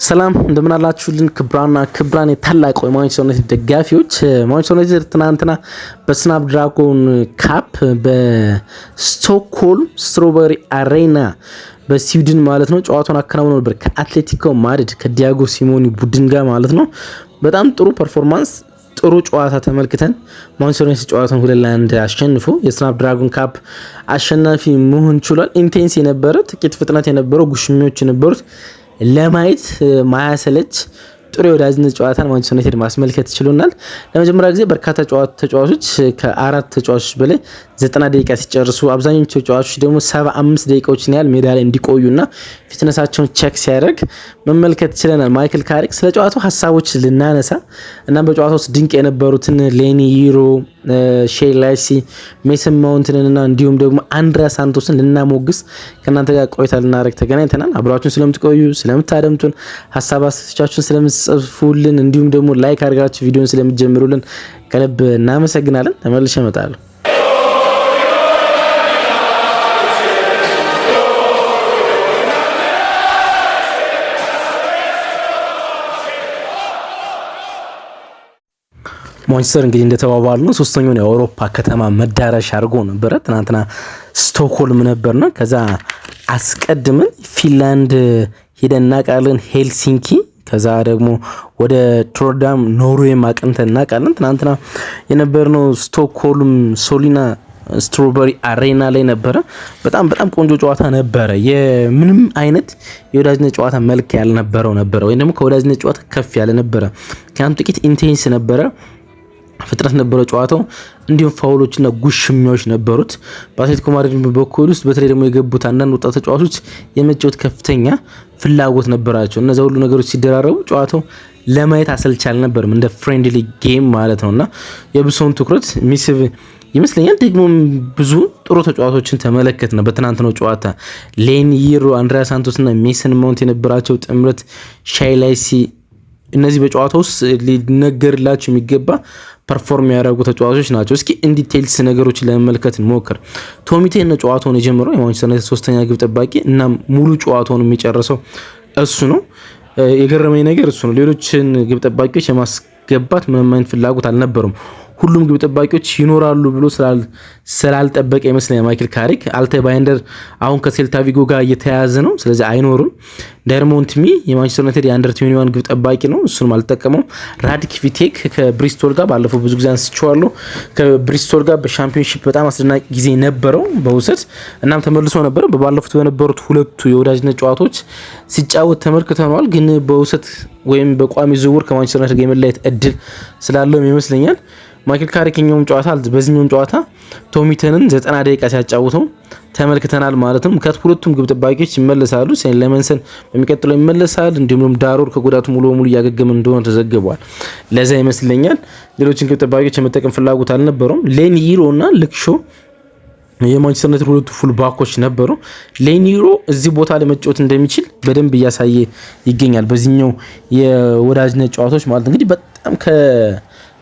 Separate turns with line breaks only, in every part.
ሰላም እንደምን አላችሁልን? ክብራን የታላቁ የማንቸስተር ዩናይትድ ደጋፊዎች ማንቸስተር ዩናይትድ ትናንትና በስናፕድራጎን ካፕ በስቶክሆልም ስትሮበሪ አሬና በስዊድን ማለት ነው ጨዋታውን አከናውነው ነበር ከአትሌቲኮ ማድሪድ ከዲያጎ ሲሞኒ ቡድን ጋር ማለት ነው። በጣም ጥሩ ፐርፎርማንስ ጥሩ ጨዋታ ተመልክተን ማንቸስተር ዩናይትድ ጨዋታውን 2-1 አሸንፎ የስናፕድራጎን ካፕ አሸናፊ መሆን ችሏል። ኢንቴንስ የነበረ ጥቂት ፍጥነት የነበረው ጉሽሚዎች የነበሩት ለማየት ማያሰለች ጥሩ የወዳጅነት ጨዋታን ማንቸስተር ዩናይትድ ማስመልከት ችሎናል። ለመጀመሪያ ጊዜ በርካታ ተጫዋቾች ከአራት ተጫዋቾች በላይ 90 ደቂቃ ሲጨርሱ አብዛኞቹ ተጫዋቾች ደግሞ 75 ደቂቃዎችን ያህል ሜዳ ላይ እንዲቆዩና ፊትነሳቸውን ቼክ ሲያደርግ መመልከት ችለናል። ማይክል ካሪክ ስለ ጨዋታው ሀሳቦች ልናነሳ እና በጨዋታው ውስጥ ድንቅ የነበሩትን ሌኒ ይሮ፣ ሼይ ላይሲ፣ ሜሰን ማውንትንና እንዲሁም ደግሞ አንድሪያ ሳንቶስን ልናሞግስ ከእናንተ ጋር ቆይታ ልናደርግ ተገናኝተናል። አብራችሁን ስለምትቆዩ ስለምታደምጡን ሀሳብ አስተያየቶቻችሁን ስለምትጽፉልን እንዲሁም ደግሞ ላይክ አድርጋችሁ ቪዲዮን ስለምትጀምሩልን ከልብ እናመሰግናለን። ተመልሼ እመጣለሁ። ማንቸስተር እንግዲህ እንደተባባሉ ነው ሶስተኛውን የአውሮፓ ከተማ መዳረሻ አድርጎ ነበረ። ትናንትና ስቶክሆልም ነበርና ከዛ አስቀድመን ፊንላንድ ሄደን እናውቃለን፣ ሄልሲንኪ፣ ከዛ ደግሞ ወደ ሮተርዳም ኖርዌይ አቅንተን እናውቃለን። ትናንትና የነበርነው ስቶክሆልም ሶሊና ስትሮበሪ አሬና ላይ ነበረ። በጣም ቆንጆ ጨዋታ ነበረ። የምንም አይነት የወዳጅነት ጨዋታ መልክ ያልነበረው ነበረ፣ ወይም ደግሞ ከወዳጅነት ጨዋታ ከፍ ያለ ነበረ። ምክንያቱም ጥቂት ኢንቴንስ ነበረ፣ ፍጥነት ነበረው ጨዋታው፣ እንዲሁም ፋውሎችና ጉሽሚያዎች ነበሩት። በአትሌቲኮ ማድሪድ በኩል ውስጥ በተለይ ደግሞ የገቡት አንዳንድ ወጣት ተጫዋቾች የመጫወት ከፍተኛ ፍላጎት ነበራቸው። እነዚያ ሁሉ ነገሮች ሲደራረቡ ጨዋታው ለማየት አሰልች አልነበርም፣ እንደ ፍሬንድሊ ጌም ማለት ነውና የብሶን ትኩረት ሚስብ ይመስለኛል። ደግሞ ብዙ ጥሩ ተጫዋቾችን ተመለከት ነው በትናንትናው ጨዋታ። ሌኒ ይሮ፣ አንድሪያ ሳንቶስ እና ሜሰን ማውንት የነበራቸው ጥምረት፣ ሼይ ላይሲ፣ እነዚህ በጨዋታ ውስጥ ሊነገርላቸው የሚገባ ፐርፎርም ያደረጉ ተጫዋቾች ናቸው። እስኪ ኢንዲቴልስ ነገሮችን ለመመልከት እንሞክር። ቶሚቴ ነው ጨዋታውን የጀመረው፣ የማንቸስተር ዩናይትድ ሶስተኛ ግብ ጠባቂ እና ሙሉ ጨዋታውን የሚጨርሰው እሱ ነው። የገረመኝ ነገር እሱ ነው። ሌሎችን ግብ ጠባቂዎች የማስገባት ምንም አይነት ፍላጎት አልነበረም። ሁሉም ግብ ጠባቂዎች ይኖራሉ ብሎ ስላልጠበቀ ይመስለኛል ማይክል ካሪክ። አልታይ ባይንደር አሁን ከሴልታ ቪጎ ጋር እየተያያዘ ነው፣ ስለዚህ አይኖርም። ዳይርሞንት ሚ የማንቸስተር ዩናይትድ የአንደር 21 ግብ ጠባቂ ነው፣ እሱንም አልጠቀመው። ራዲክ ቪቴክ ከብሪስቶል ጋር ባለፈው ብዙ ጊዜ አንስቼዋለሁ። ከብሪስቶል ጋር በሻምፒዮንሺፕ በጣም አስደናቂ ጊዜ ነበረው በውሰት እናም ተመልሶ ነበር። በባለፉት በነበሩት ሁለቱ የወዳጅነት ጨዋታዎች ሲጫወት ተመልክተነዋል። ግን በውሰት ወይም በቋሚ ዝውውር ከማንቸስተር ዩናይትድ ጋር የመለያየት እድል ስላለውም ይመስለኛል ማይክል ካሪክ በዚህኛውም ጨዋታ ቶሚተንን 90 ደቂቃ ሲያጫውተው ተመልክተናል ማለት ነው። ሁለቱም ግብ ጠባቂዎች ይመለሳሉ። ሴን ለመንሰን በሚቀጥለው ይመለሳል። እንዲሁም ዳሮር ከጉዳቱ ሙሉ በሙሉ እያገገመ እንደሆነ ተዘግቧል። ለዛ ይመስለኛል ሌሎችን ግብ ጠባቂዎች የመጠቀም ፍላጎት አልነበረውም። ሌኒ ይሮ እና ልክሾ የማንቸስተር ዩናይትድ ሁለቱ ፉል ባኮች ነበሩ። ሌኒ ይሮ እዚህ ቦታ ላይ መጫወት እንደሚችል በደንብ እያሳየ ይገኛል በዚህኛው የወዳጅነት ጨዋታዎች ማለት እንግዲህ በጣም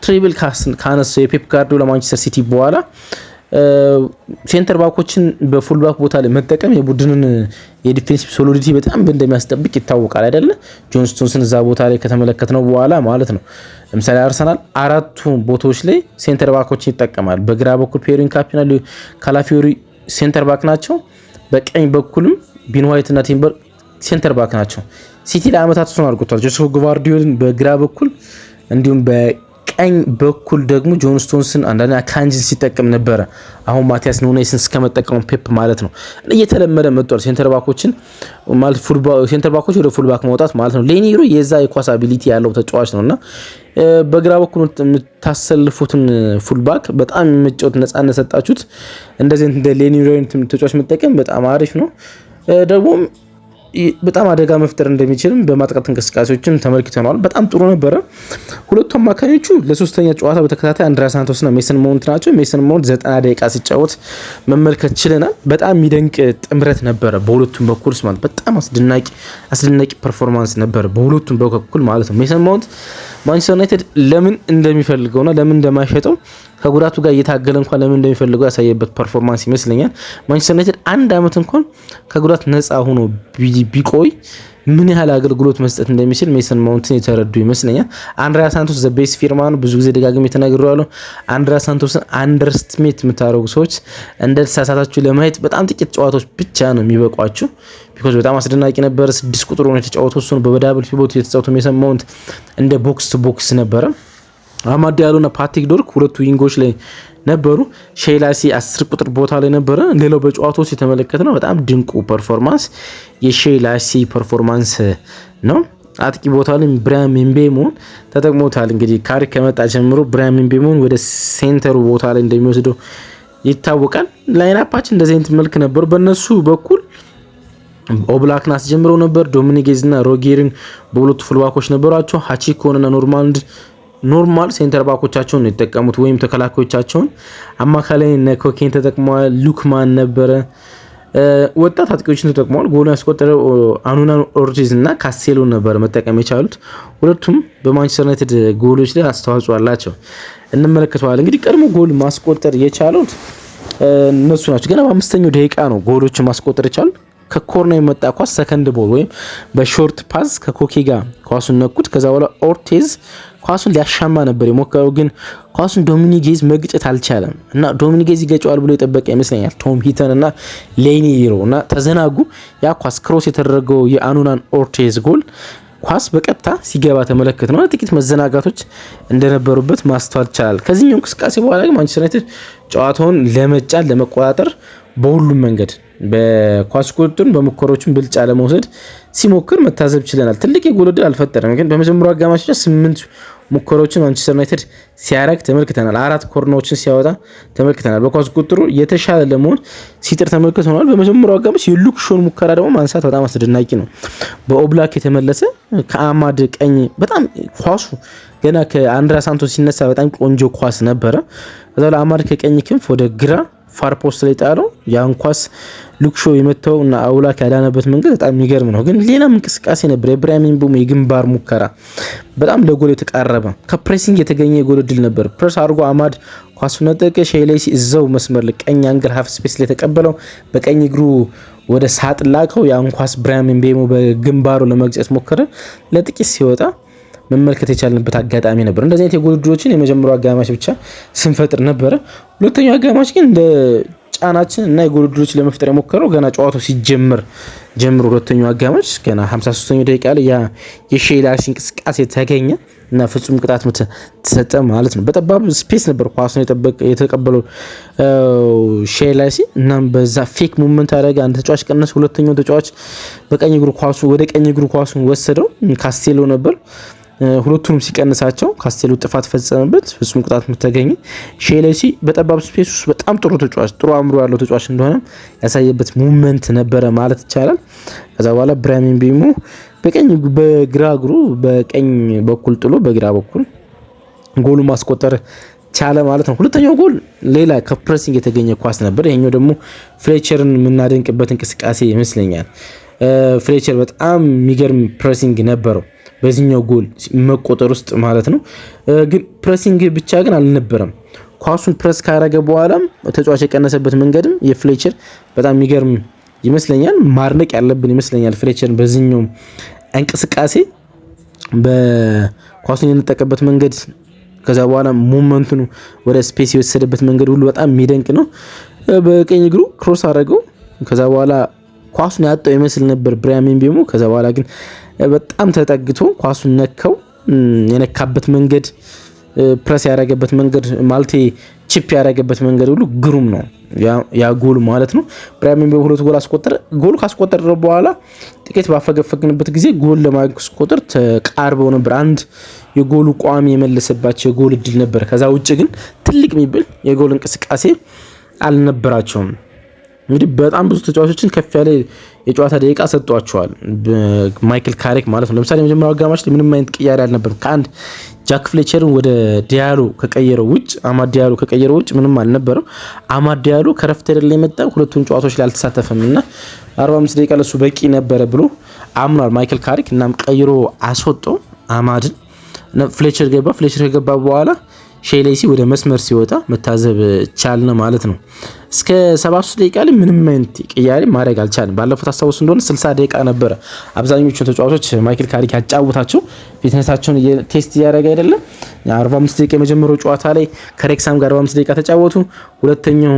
ትሪብል ካነሰው የፔፕ ጋርዲዮላ ማንቸስተር ሲቲ በኋላ ሴንተር ባኮችን በፉል ባክ ቦታ ላይ መጠቀም የቡድንን የዲፌንሲቭ ሶሊዲቲ በጣም እንደሚያስጠብቅ ይታወቃል አይደለ? ጆን ስቶንስን እዛ ቦታ ላይ ከተመለከትነው በኋላ ማለት ነው። ለምሳሌ አርሰናል አራቱ ቦታዎች ላይ ሴንተር ባኮችን ይጠቀማል። በግራ በኩል ፔሪን ካፒና ካላፊዮሪ ሴንተር ባክ ናቸው። በቀኝ በኩልም ቢን ዋይት እና ቲምበር ሴንተር ባክ ናቸው። ሲቲ ለአመታት እሱን አድርጎታል። ጆሴፍ ግቫርዲዮልን በግራ በኩል እንዲሁም ቀኝ በኩል ደግሞ ጆን ስቶንስን አንዳንዴ ካንጅን ሲጠቀም ነበረ። አሁን ማቲያስ ኑኔስን እስከመጠቀሙ ፔፕ ማለት ነው እየተለመደ መጥቷል። ሴንተር ባኮችን ማለት ሴንተር ባኮች ወደ ፉል ባክ ማውጣት ማለት ነው። ሌኒ ይሮ የዛ የኳስ አቢሊቲ ያለው ተጫዋች ነውና በግራ በኩል የምታሰልፉትን ፉል ባክ በጣም የመጫወት ነፃነት ሰጣችሁት። እንደዚህ እንደ ሌኒ ይሮ ተጫዋች መጠቀም በጣም አሪፍ ነው። ደግሞ በጣም አደጋ መፍጠር እንደሚችልም በማጥቃት እንቅስቃሴዎችን ተመልክተናል። በጣም ጥሩ ነበረ። ሁለቱ አማካኞቹ ለሶስተኛ ጨዋታ በተከታታይ አንድሪያ ሳንቶስ እና ሜሰን ማውንት ናቸው። ሜሰን ማውንት 90 ደቂቃ ሲጫወት መመልከት ችለናል። በጣም የሚደንቅ ጥምረት ነበረ በሁለቱም በኩል ማለት በጣም አስደናቂ ፐርፎርማንስ ነበረ በሁለቱም በኩል ማለት ነው። ሜሰን ማውንት ማንቸስተር ዩናይትድ ለምን እንደሚፈልገውና ለምን እንደማይሸጠው ከጉዳቱ ጋር እየታገለ እንኳን ለምን እንደሚፈልገው ያሳየበት ፐርፎርማንስ ይመስለኛል። ማንቸስተር ዩናይትድ አንድ አመት እንኳን ከጉዳት ነፃ ሆኖ ቢቆይ ምን ያህል አገልግሎት መስጠት እንደሚችል ሜሰን ማውንትን የተረዱ ይመስለኛል። አንድሪያ ሳንቶስ ዘ ቤስ ፊርማ ነው። ብዙ ጊዜ ደጋግሜ ተናግሬዋለሁ። አንድሪያ ሳንቶስን አንደርስቲሜት የምታደርጉ ሰዎች እንደተሳሳታችሁ ለማየት በጣም ጥቂት ጨዋታዎች ብቻ ነው የሚበቋችሁ። ቢኮዝ በጣም አስደናቂ ነበር። 6 ቁጥር ሆኖ የተጫወተው እሱ ነው። በዳብል ፒቮት የተጫወተው ሜሰን ማውንት እንደ ቦክስ ቱ ቦክስ ነበረ። አማድ ዲያሎና ፓትሪክ ዶርክ ሁለቱ ዊንጎች ላይ ነበሩ። ሼላሲ 10 ቁጥር ቦታ ላይ ነበረ። ሌላው በጨዋታው የተመለከተው በጣም ድንቁ ፐርፎርማንስ የሼላሲ ፐርፎርማንስ ነው። አጥቂ ቦታ ላይ ብራያም ምቤሞን ተጠቅሞታል። እንግዲህ ካሪክ ከመጣ ጀምሮ ብራያም ምቤሞን ወደ ሴንተሩ ቦታ ላይ እንደሚወስደው ይታወቃል። ላይናፓችን እንደዚህ አይነት መልክ ነበሩ። በእነሱ በኩል ኦብላክን አስጀምረው ነበር። ዶሚኒጌዝ እና ሮጌሪን በሁለቱ ፉልባኮች ነበሯቸው። ሃቺኮንና ኖርማል ሴንተር ባኮቻቸውን ነው የተጠቀሙት፣ ወይም ተከላካዮቻቸውን። አማካላይ ኮኬን ተጠቅመዋል። ሉክማን ነበረ። ወጣት አጥቂዎችን ተጠቅመዋል። ጎል ያስቆጠረው አኑናን ኦርቲዝ እና ካሴሎ ነበር መጠቀም የቻሉት። ሁለቱም በማንቸስተር ዩናይትድ ጎሎች ላይ አስተዋጽኦ አላቸው፣ እንመለከተዋል። እንግዲህ ቀድሞ ጎል ማስቆጠር የቻሉት እነሱ ናቸው። ገና በ5ኛው ደቂቃ ነው ጎሎችን ማስቆጠር የቻሉት። ከኮርና የመጣ ኳስ ሰከንድ ቦል ወይም በሾርት ፓስ ከኮኬ ጋር ኳሱን ነኩት። ከዛ በኋላ ኦርቴዝ ኳሱን ሊያሻማ ነበር የሞከረው፣ ግን ኳሱን ዶሚኒጌዝ መግጨት አልቻለም እና ዶሚኒጌዝ ይገጨዋል ብሎ የጠበቀ ይመስለኛል ቶም ሂተን እና ሌኒ ይሮ እና ተዘናጉ። ያ ኳስ ክሮስ የተደረገው የአኑናን ኦርቴዝ ጎል ኳስ በቀጥታ ሲገባ ተመለከት ነው። ጥቂት መዘናጋቶች እንደነበሩበት ማስተዋል ይቻላል። ከዚህኛው እንቅስቃሴ በኋላ ግን ማንቸስተር ዩናይትድ ጨዋታውን ለመጫን ለመቆጣጠር በሁሉም መንገድ በኳስ ቁጥጥሩን በሙከሮችን ብልጫ ለመውሰድ ሲሞክር መታዘብ ችለናል። ትልቅ የጎል ዕድል አልፈጠረም፣ ግን በመጀመሪያው አጋማሽ 8 ሙከሮችን ማንቸስተር ዩናይትድ ሲያረግ ተመልክተናል። 4 ኮርናዎችን ሲያወጣ ተመልክተናል። በኳስ ቁጥጥሩ የተሻለ ለመሆን ሲጥር ተመልክተናል። በመጀመሪያው አጋማሽ የሉክ ሾን ሙከራ ደግሞ ማንሳት በጣም አስደናቂ ነው። በኦብላክ የተመለሰ ከአማድ ቀኝ በጣም ኳሱ ገና ከአንድሪያ ሳንቶስ ሲነሳ በጣም ቆንጆ ኳስ ነበረ። ከዛ አማድ ከቀኝ ክንፍ ወደ ግራ ፋር ፖስት ላይ ጣለው። ያን ኳስ ሉክሾ የመታው እና አውላክ ያዳነበት መንገድ በጣም የሚገርም ነው። ግን ሌላም እንቅስቃሴ ነበር። የብራያም ምቤሞ የግንባር ሙከራ በጣም ለጎል የተቃረበ ከፕሬሲንግ የተገኘ የጎል እድል ነበር። ፕሬስ አድርጎ አማድ ኳሱን ነጠቀ። ሼላሲ እዛው መስመር ላይ ቀኝ አንግል ሀፍ ስፔስ ላይ ተቀበለው፣ በቀኝ እግሩ ወደ ሳጥን ላከው። ያን ኳስ ብራያም ምቤሞ በግንባሩ ለመግጨት ሞከረ። ለጥቂት ሲወጣ መመልከት የቻልንበት አጋጣሚ ነበር። እንደዚህ አይነት የጎል እድሎችን የመጀመሪያው አጋማሽ ብቻ ስንፈጥር ነበረ። ሁለተኛው አጋማሽ ግን እንደ ጫናችን እና የጎል እድሎች ለመፍጠር የሞከረው ገና ጨዋታው ሲጀምር ጀምሮ ሁለተኛው አጋማሽ ገና 53ኛው ደቂቃ ላይ ያ የሼላሲ እንቅስቃሴ ተገኘ እና ፍጹም ቅጣት ምት ተሰጠ ማለት ነው። በጠባብ ስፔስ ነበር ኳሱን የተቀበለው ሼላሲ። እናም በዛ ፌክ ሙቭመንት አደረገ። አንድ ተጫዋች ቀነሰ። ሁለተኛው ተጫዋች በቀኝ እግሩ ወደ ቀኝ እግሩ ኳሱን ወሰደው። ካስቴሎ ነበር። ሁለቱንም ሲቀንሳቸው ካስቴሎ ጥፋት ፈጸመበት። ፍጹም ቅጣት ምት ተገኘ። ሼላሲ በጠባብ ስፔስ ውስጥ በጣም ጥሩ ተጫዋች፣ ጥሩ አእምሮ ያለው ተጫዋች እንደሆነ ያሳየበት ሙቭመንት ነበረ ማለት ይቻላል። ከዛ በኋላ ብራያም ምቤሞ በግራ እግሩ በቀኝ በኩል ጥሎ በግራ በኩል ጎሉ ማስቆጠር ቻለ ማለት ነው። ሁለተኛው ጎል ሌላ ከፕሬሲንግ የተገኘ ኳስ ነበር። ይሄኛው ደግሞ ፍሌቸርን የምናደንቅበት እንቅስቃሴ ይመስለኛል። ፍሌቸር በጣም የሚገርም ፕሬሲንግ ነበረው በዚህኛው ጎል መቆጠር ውስጥ ማለት ነው። ግን ፕሬሲንግ ብቻ ግን አልነበረም። ኳሱን ፕሬስ ካረገ በኋላም ተጫዋች የቀነሰበት መንገድም የፍሌቸር በጣም የሚገርም ይመስለኛል። ማድነቅ ያለብን ይመስለኛል ፍሌቸርን በዚህኛው እንቅስቃሴ በኳሱን የነጠቀበት መንገድ፣ ከዛ በኋላ ሙቭመንቱን ወደ ስፔስ የወሰደበት መንገድ ሁሉ በጣም የሚደንቅ ነው። በቀኝ እግሩ ክሮስ አረገው። ከዛ በኋላ ኳሱን ያጣው ይመስል ነበር ብራያም ምቤሞ። ከዛ በኋላ ግን በጣም ተጠግቶ ኳሱን ነካው። የነካበት መንገድ፣ ፕረስ ያደረገበት መንገድ፣ ማለቴ ቺፕ ያደረገበት መንገድ ሁሉ ግሩም ነው። ያ ጎል ማለት ነው። ብራያም ምቤሞ ሁለት ጎል አስቆጠረ። ጎል ካስቆጠረ በኋላ ጥቂት ባፈገፈግንበት ጊዜ ጎል ለማስቆጠር ተቃርበው ነበር። አንድ የጎሉ ቋሚ የመለሰባቸው የጎል እድል ነበር። ከዛ ውጭ ግን ትልቅ የሚባል የጎል እንቅስቃሴ አልነበራቸውም። እንግዲህ በጣም ብዙ ተጫዋቾችን ከፍ ያለ የጨዋታ ደቂቃ ሰጥቷቸዋል ማይክል ካሪክ ማለት ነው። ለምሳሌ የመጀመሪያው አጋማሽ ላይ ምንም አይነት ቅያሬ አልነበረም። ከአንድ ጃክ ፍሌቸርን ወደ ዲያሎ ከቀየረው ውጭ አማድ ዲያሎ ከቀየረው ውጭ ምንም አልነበረው። አማድ ዲያሎ ከረፍት አይደል የመጣ ሁለቱን ጨዋታዎች ላይ አልተሳተፈም እና 45 ደቂቃ ለሱ በቂ ነበረ ብሎ አምኗል ማይክል ካሪክ። እናም ቀይሮ አስወጣው አማድን። ፍሌቸር ገባ። ፍሌቸር ከገባ በኋላ ሼላሲ ወደ መስመር ሲወጣ መታዘብ ቻልነ ማለት ነው። እስከ 73 ደቂቃ ላይ ምንም አይነት ቅያሬ ማድረግ አልቻለም። ባለፉት አስታውሱ እንደሆነ 60 ደቂቃ ነበረ አብዛኞቹ ተጫዋቾች ማይክል ካሪክ ያጫውታቸው ፊትነሳቸውን ቴስት እያደረገ አይደለም። 45 ደቂቃ የመጀመሪያው ጨዋታ ላይ ከሬክሳም ጋር 45 ደቂቃ ተጫወቱ። ሁለተኛው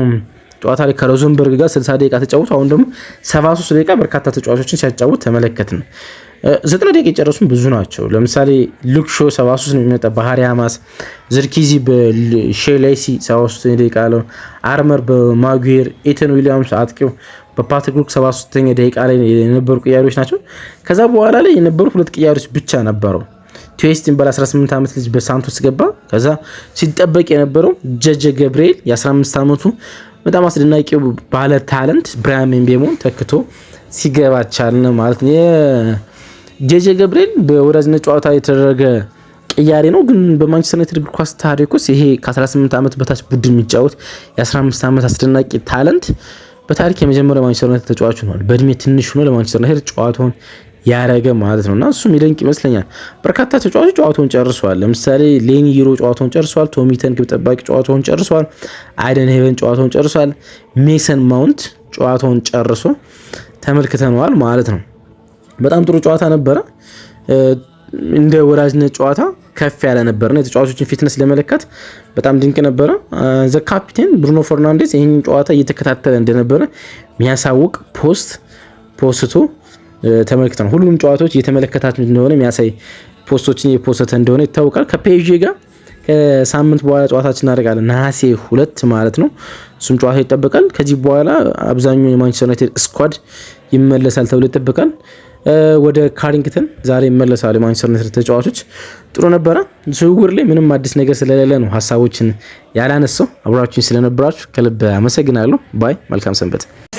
ጨዋታ ላይ ከሮዘንበርግ ጋር 60 ደቂቃ ተጫወቱ። አሁን ደግሞ 73 ደቂቃ በርካታ ተጫዋቾችን ሲያጫውት ተመለከትን። 90 ደቂቃ የጨረሱም ብዙ ናቸው። ለምሳሌ ሉክ ሾ 73 ነው የሚመጣ፣ ባህሪ አማስ ዝርኪዚ በሼሌሲ 73 ደቂቃ አለው። አርመር በማጉዌር ኤተን ዊሊያምስ አጥቂው በፓትሪክ ሩክ 73ኛ ደቂቃ ላይ የነበሩ ቅያሪዎች ናቸው። ከዛ በኋላ ላይ የነበሩ ሁለት ቅያሪዎች ብቻ ነበረው። ቲዌስቲን በ18 ዓመት ልጅ በሳንቶስ ገባ። ከዛ ሲጠበቅ የነበረው ጀጀ ገብርኤል የ15 ዓመቱ በጣም አስደናቂው ባለ ታለንት ብራያም ምቤሞን ተክቶ ሲገባ ቻልን ማለት ነው። ጀጀ ገብርኤል በወዳጅነት ጨዋታ የተደረገ ቅያሬ ነው፣ ግን በማንቸስተር ዩናይትድ እግር ኳስ ታሪክ ውስጥ ይሄ ከ18 ዓመት በታች ቡድን የሚጫወት የ15 ዓመት አስደናቂ ታለንት በታሪክ የመጀመሪያው ማንቸስተር ዩናይትድ ተጫዋች ሆኗል። በእድሜ ትንሽ ሆኖ ለማንቸስተር ዩናይትድ ጨዋታውን ያረገ ማለት ነውና እሱም ይደንቅ ይመስለኛል። በርካታ ተጫዋቾች ጨዋታውን ጨርሰዋል። ለምሳሌ ሌኒ ይሮ ጨዋታውን ጨርሷል። ቶሚተን ግብ ጠባቂ ጨዋታውን ጨርሷል። አይደን ሄቨን ጨዋታውን ጨርሷል። ሜሰን ማውንት ጨዋታውን ጨርሶ ተመልክተነዋል ማለት ነው። በጣም ጥሩ ጨዋታ ነበረ። እንደ ወዳጅነት ጨዋታ ከፍ ያለ ነበርና የተጫዋቾችን ፊትነስ ለመለካት በጣም ድንቅ ነበረ። ዘ ካፒቴን ብሩኖ ፈርናንዴዝ ይህን ጨዋታ እየተከታተለ እንደነበረ የሚያሳውቅ ፖስቶ ተመልክተናል። ሁሉም ጨዋታዎች እየተመለከታችሁ እንደሆነ የሚያሳይ ፖስቶችን የፖስተ እንደሆነ ይታወቃል። ከፔዥ ጋር ከሳምንት በኋላ ጨዋታችን እናደርጋለን፣ ነሐሴ 2 ማለት ነው። እሱም ጨዋታ ይጠበቃል። ከዚህ በኋላ አብዛኛው የማንቸስተር ዩናይትድ ስኳድ ይመለሳል ተብሎ ይጠበቃል። ወደ ካሪንግተን ዛሬ ይመለሳሉ የማንቸስተር ዩናይትድ ተጫዋቾች። ጥሩ ነበረ። ዝውውር ላይ ምንም አዲስ ነገር ስለሌለ ነው ሀሳቦችን ያላነሳው። አብራችሁኝ ስለነበራችሁ ከልብ አመሰግናለሁ። ባይ። መልካም ሰንበት።